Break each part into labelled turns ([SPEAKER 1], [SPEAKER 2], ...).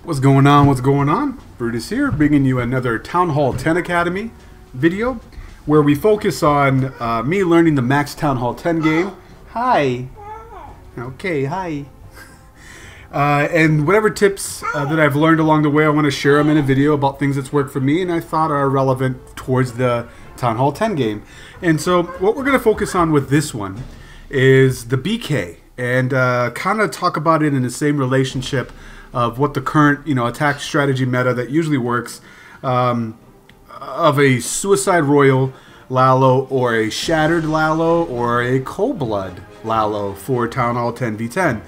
[SPEAKER 1] What's going on? What's going on? Brutus here, bringing you another Town Hall 10 Academy video where we focus on me learning the Max Town Hall 10 game. Hi. Okay, hi. And whatever tips that I've learned along the way, I want to share them in a video about things that's worked for me and I thought are relevant towards the Town Hall 10 game. And so what we're going to focus on with this one is the BK and kind of talk about it in the same relationship of what the current, attack strategy meta that usually works of a Suicide Royal Lalo or a Shattered Lalo or a Cold Blood Lalo for Town Hall 10v10.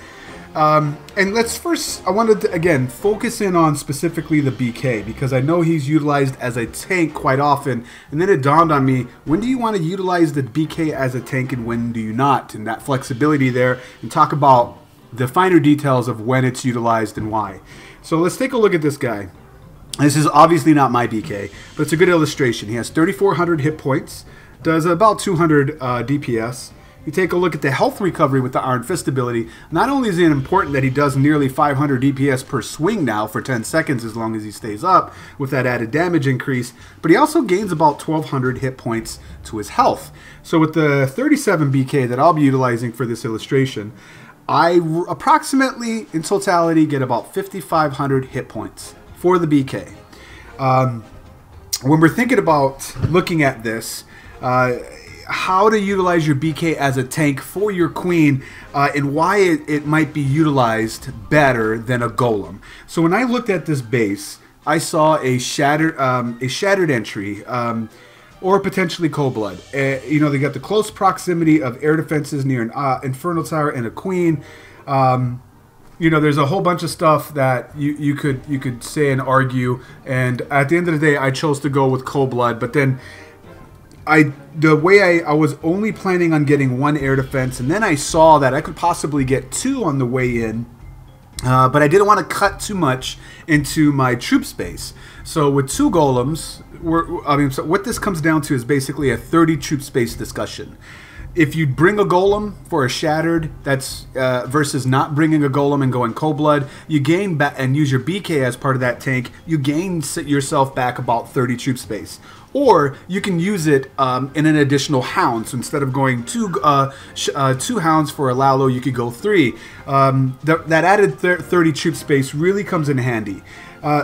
[SPEAKER 1] And let's first, I wanted to, again, focus in on specifically the BK because I know he's utilized as a tank quite often. And then it dawned on me, when do you want to utilize the BK as a tank and when do you not? And that flexibility there, and talk about the finer details of when it's utilized and why. So let's take a look at this guy. This is obviously not my BK, but it's a good illustration. He has 3,400 hit points, does about 200 DPS. You take a look at the health recovery with the Iron Fist ability. Not only is it important that he does nearly 500 DPS per swing now for 10 seconds as long as he stays up with that added damage increase, but he also gains about 1,200 hit points to his health. So with the 37 BK that I'll be utilizing for this illustration, I approximately, in totality, get about 5,500 hit points for the BK. When we're thinking about looking at this, how to utilize your BK as a tank for your queen and why it might be utilized better than a golem. So when I looked at this base, I saw a shattered entry, or potentially Cold Blood. They got the close proximity of air defenses near an Infernal Tower and a Queen. There's a whole bunch of stuff that you could say and argue. And at the end of the day, I chose to go with Cold Blood. But then I was only planning on getting one air defense, and then I saw that I could possibly get two on the way in. But I didn't want to cut too much into my troop space. So with two golems, so what this comes down to is basically a 30 troop space discussion. If you bring a golem for a shattered, that's versus not bringing a golem and going cold blood, you gain back and use your BK as part of that tank. You gain yourself back about 30 troop space. Or you can use it in an additional hound. So instead of going two hounds for a Lalo, you could go three. That added 30 troop space really comes in handy.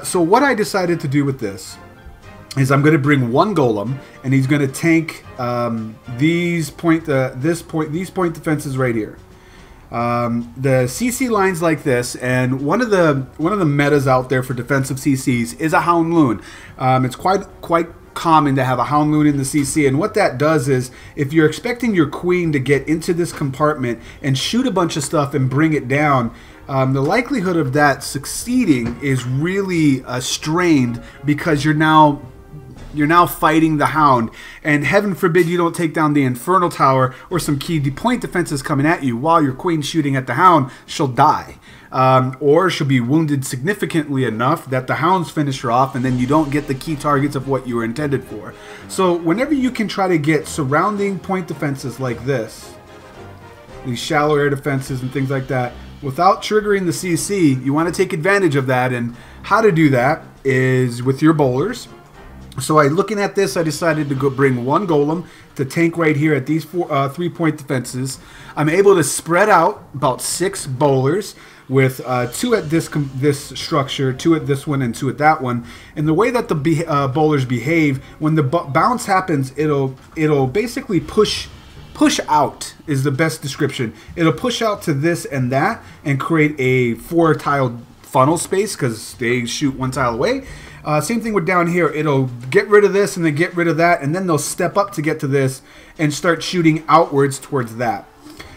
[SPEAKER 1] So what I decided to do with this is I'm going to bring one golem, and he's going to tank these point defenses right here. The CC lines like this, and one of the metas out there for defensive CCs is a Hound Loon. It's quite common to have a Hound Loon in the CC, and what that does is if you're expecting your queen to get into this compartment and shoot a bunch of stuff and bring it down, the likelihood of that succeeding is really strained because you're now fighting the Hound, and heaven forbid you don't take down the Infernal Tower or some key point defenses coming at you while your queen's shooting at the Hound. She'll die. Or she'll be wounded significantly enough that the Hounds finish her off, and then you don't get the key targets of what you were intended for. So whenever you can try to get surrounding point defenses like this, these shallow air defenses and things like that, without triggering the CC, you want to take advantage of that. And how to do that is with your bowlers. So looking at this, I decided to go bring one golem to tank right here at these 3-point defenses. I'm able to spread out about 6 bowlers with 2 at this structure, 2 at this one, and 2 at that one. And the way that the bowlers behave, when the bounce happens, it'll basically push out is the best description. It'll push out to this and that and create a 4-tiled funnel space because they shoot 1 tile away. Same thing with down here. It'll get rid of this and then get rid of that, and then they'll step up to get to this and start shooting outwards towards that.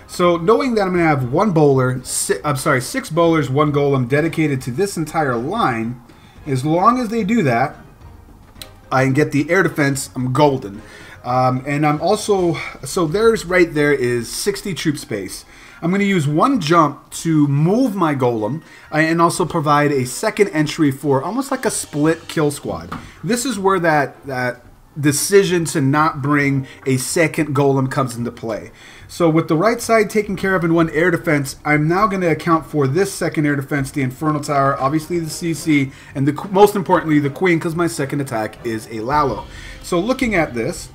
[SPEAKER 1] So knowing that I'm going to have 6 bowlers, 1 golem dedicated to this entire line, as long as they do that, I can get the air defense, I'm golden. And I'm also, so right there is 60 troop space. I'm going to use 1 jump to move my golem and also provide a second entry for almost like a split kill squad. This is where that decision to not bring a second golem comes into play. So with the right side taken care of in one air defense, I'm now going to account for this second air defense, the Infernal Tower, obviously the CC, and most importantly the Queen, because my second attack is a Lalo. So looking at this,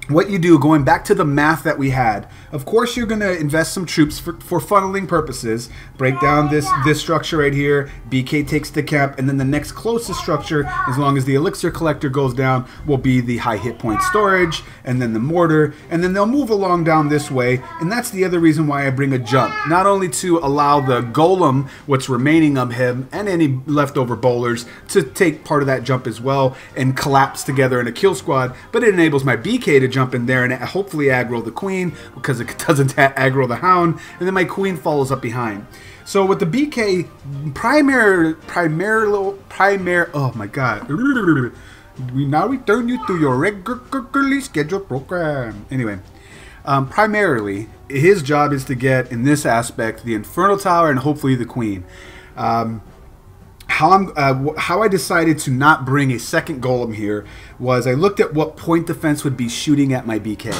[SPEAKER 1] what you do, going back to the math that we had, of course you're going to invest some troops for funneling purposes, break down this structure right here, BK takes the camp, and then the next closest structure, as long as the elixir collector goes down, will be the high hit point storage, and then the mortar, and then they'll move along down this way, and that's the other reason why I bring a jump. Not only to allow the golem, what's remaining of him, and any leftover bowlers, to take part of that jump as well, and collapse together in a kill squad, but it enables my BK to jump in there and hopefully aggro the Queen, because it doesn't aggro the Hound, and then my Queen follows up behind. So with the BK, oh my god, we now return you to your regularly scheduled program. Anyway, primarily, his job is to get, in this aspect, the Infernal Tower and hopefully the Queen. How I decided to not bring a second golem here was I looked at what point defense would be shooting at my BK.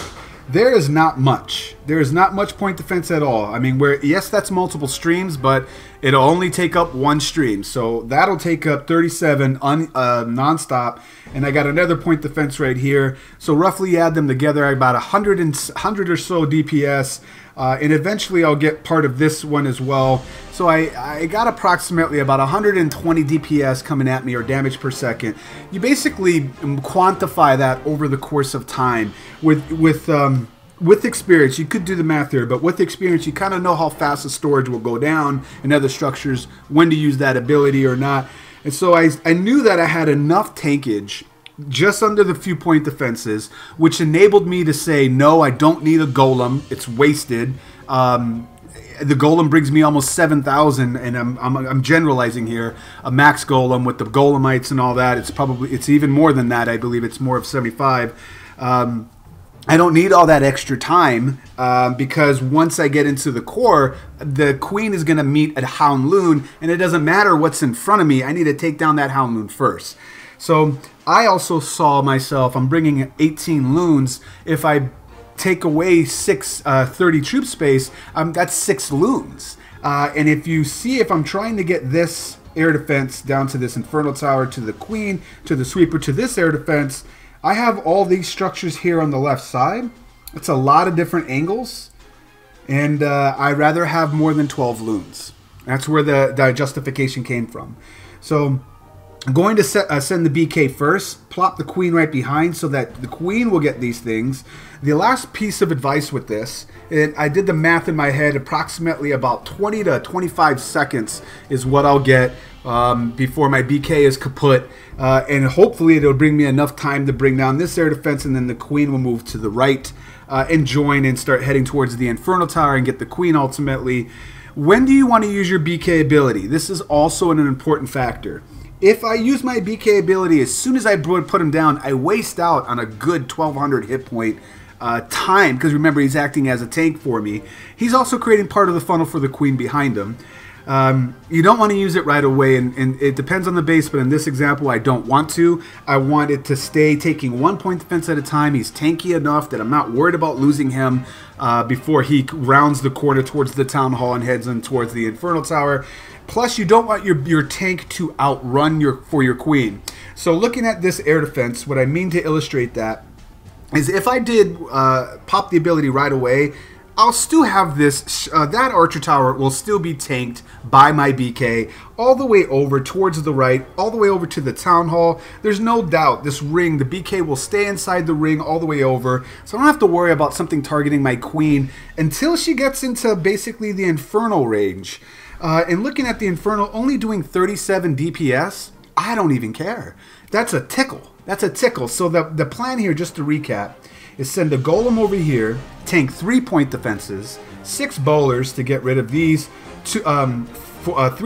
[SPEAKER 1] There is not much. There is not much point defense at all. I mean, yes, that's multiple streams, but it'll only take up one stream. So that'll take up 37 non-stop, and I got another point defense right here. So roughly add them together, about 100 or so DPS. And eventually I'll get part of this one as well. So I got approximately about 120 DPS coming at me, or damage per second. You basically quantify that over the course of time. With experience, you could do the math here, but with experience, you kind of know how fast the storage will go down in other structures, when to use that ability or not. And so I knew that I had enough tankage just under the few point defenses, which enabled me to say, no, I don't need a golem. It's wasted. The golem brings me almost 7,000, and I'm generalizing here. A max golem with the golemites and all that, it's even more than that. I believe it's more of 75. I don't need all that extra time because once I get into the core, the Queen is going to meet a Hound Loon, and it doesn't matter what's in front of me. I need to take down that Hound Loon first. So I also saw myself, I'm bringing 18 loons. If I take away 30 troop space, that's 6 loons. And if I'm trying to get this air defense down to this Infernal Tower, to the Queen, to the Sweeper, to this air defense, I have all these structures here on the left side. It's a lot of different angles. And I'd rather have more than 12 loons. That's where the justification came from. So I'm going to send the BK first, plop the Queen right behind so that the Queen will get these things. The last piece of advice with this, I did the math in my head, approximately about 20 to 25 seconds is what I'll get before my BK is kaput. And hopefully it'll bring me enough time to bring down this air defense, and then the Queen will move to the right and join and start heading towards the Infernal Tower and get the Queen ultimately. When do you want to use your BK ability? This is also an important factor. If I use my BK ability as soon as I put him down, I waste out on a good 1,200 hit point time, because remember, he's acting as a tank for me. He's also creating part of the funnel for the Queen behind him. You don't want to use it right away, and it depends on the base, but in this example, I don't want to. I want it to stay taking 1 point defense at a time. He's tanky enough that I'm not worried about losing him before he rounds the corner towards the Town Hall and heads in towards the Infernal Tower. Plus, you don't want your tank to outrun your Queen. So looking at this air defense, what I mean to illustrate that is if I did pop the ability right away, I'll still have this, that Archer Tower will still be tanked by my BK all the way over towards the right, all the way over to the Town Hall. There's no doubt this ring, the BK will stay inside the ring all the way over, so I don't have to worry about something targeting my Queen until she gets into basically the Infernal range. And looking at the Infernal only doing 37 DPS, I don't even care. That's a tickle. That's a tickle. So the plan here, just to recap, is send a Golem over here, tank 3 point defenses, 6 bowlers to get rid of these 3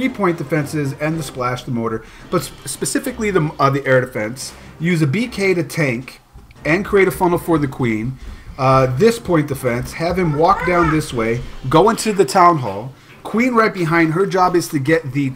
[SPEAKER 1] point defenses and the splash, the mortar, but specifically the air defense. Use a BK to tank and create a funnel for the Queen. This point defense, have him walk down this way, go into the Town Hall. Queen right behind. Her job is to get the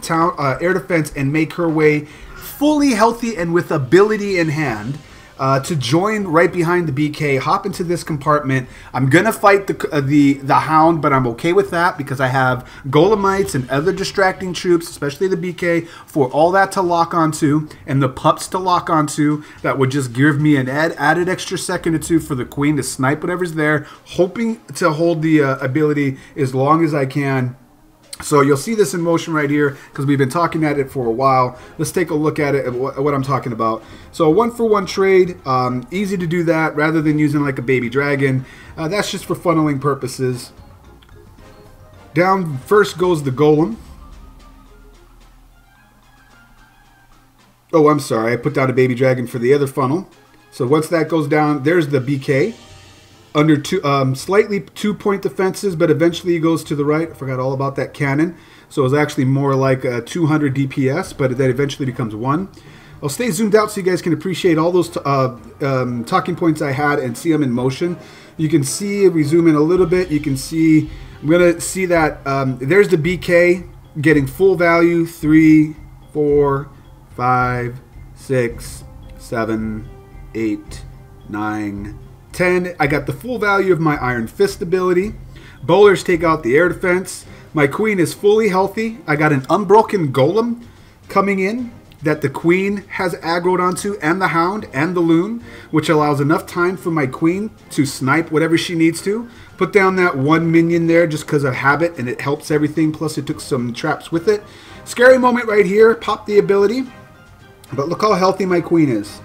[SPEAKER 1] air defense and make her way fully healthy and with ability in hand. to join right behind the BK, hop into this compartment. I'm gonna fight the Hound, but I'm okay with that because I have Golemites and other distracting troops, especially the BK, for all that to lock onto and the pups to lock onto. That would just give me an added extra second or two for the Queen to snipe whatever's there, hoping to hold the ability as long as I can. So you'll see this in motion right here because we've been talking at it for a while. Let's take a look at it, what I'm talking about. So a 1-for-1 trade, easy to do that rather than using like a baby dragon. That's just for funneling purposes. Down first goes the Golem. Oh, I'm sorry, I put down a baby dragon for the other funnel. So once that goes down, there's the BK. Under slightly 2-point defenses, but eventually he goes to the right. I forgot all about that cannon. So it's actually more like a 200 DPS, but that eventually becomes 1. I'll stay zoomed out so you guys can appreciate all those talking points I had and see them in motion. You can see, if we zoom in a little bit, you can see, I'm going to see that there's the BK getting full value, 3, 4, 5, 6, 7, 8, 9, 10. I got the full value of my Iron Fist ability. Bowlers take out the air defense. My Queen is fully healthy. I got an unbroken Golem coming in that the Queen has aggroed onto, and the Hound and the Loon, which allows enough time for my Queen to snipe whatever she needs to. Put down that 1 minion there just because of habit, and it helps everything. Plus it took some traps with it. Scary moment right here. Pop the ability. But look how healthy my Queen is.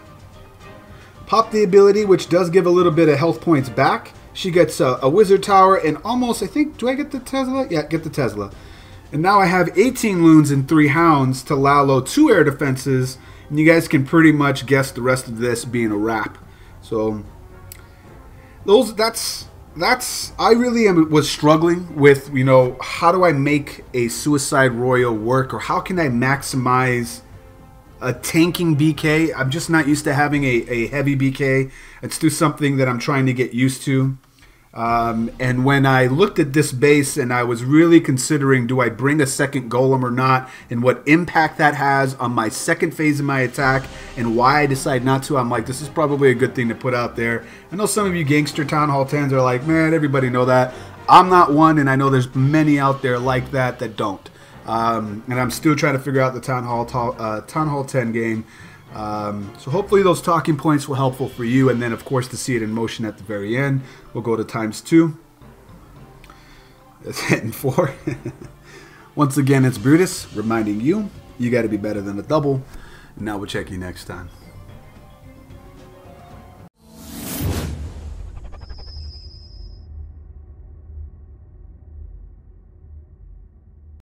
[SPEAKER 1] Pop the ability, which does give a little bit of health points back. She gets a wizard tower and almost, I think, do I get the Tesla? Yeah, get the Tesla. And now I have 18 loons and 3 hounds to Lalo, 2 air defenses, and you guys can pretty much guess the rest of this being a wrap. So I really was struggling with, you know, how do I make a Suicide Royal work, or how can I maximize a tanking BK. I'm just not used to having a heavy BK. It's still something that I'm trying to get used to. And when I looked at this base and I was really considering, do I bring a second Golem or not, and what impact that has on my second phase of my attack, and why I decide not to, I'm like, this is probably a good thing to put out there. I know some of you gangster Town Hall 10s are like, man, everybody know that. I'm not one, and I know there's many out there like that don't. And I'm still trying to figure out the Town Hall 10 game. So hopefully those talking points were helpful for you, and then of course to see it in motion at the very end. We'll go to ×2. That's hitting 4. Once again, it's Brutus reminding you, you got to be better than a double. And now we'll check you next time.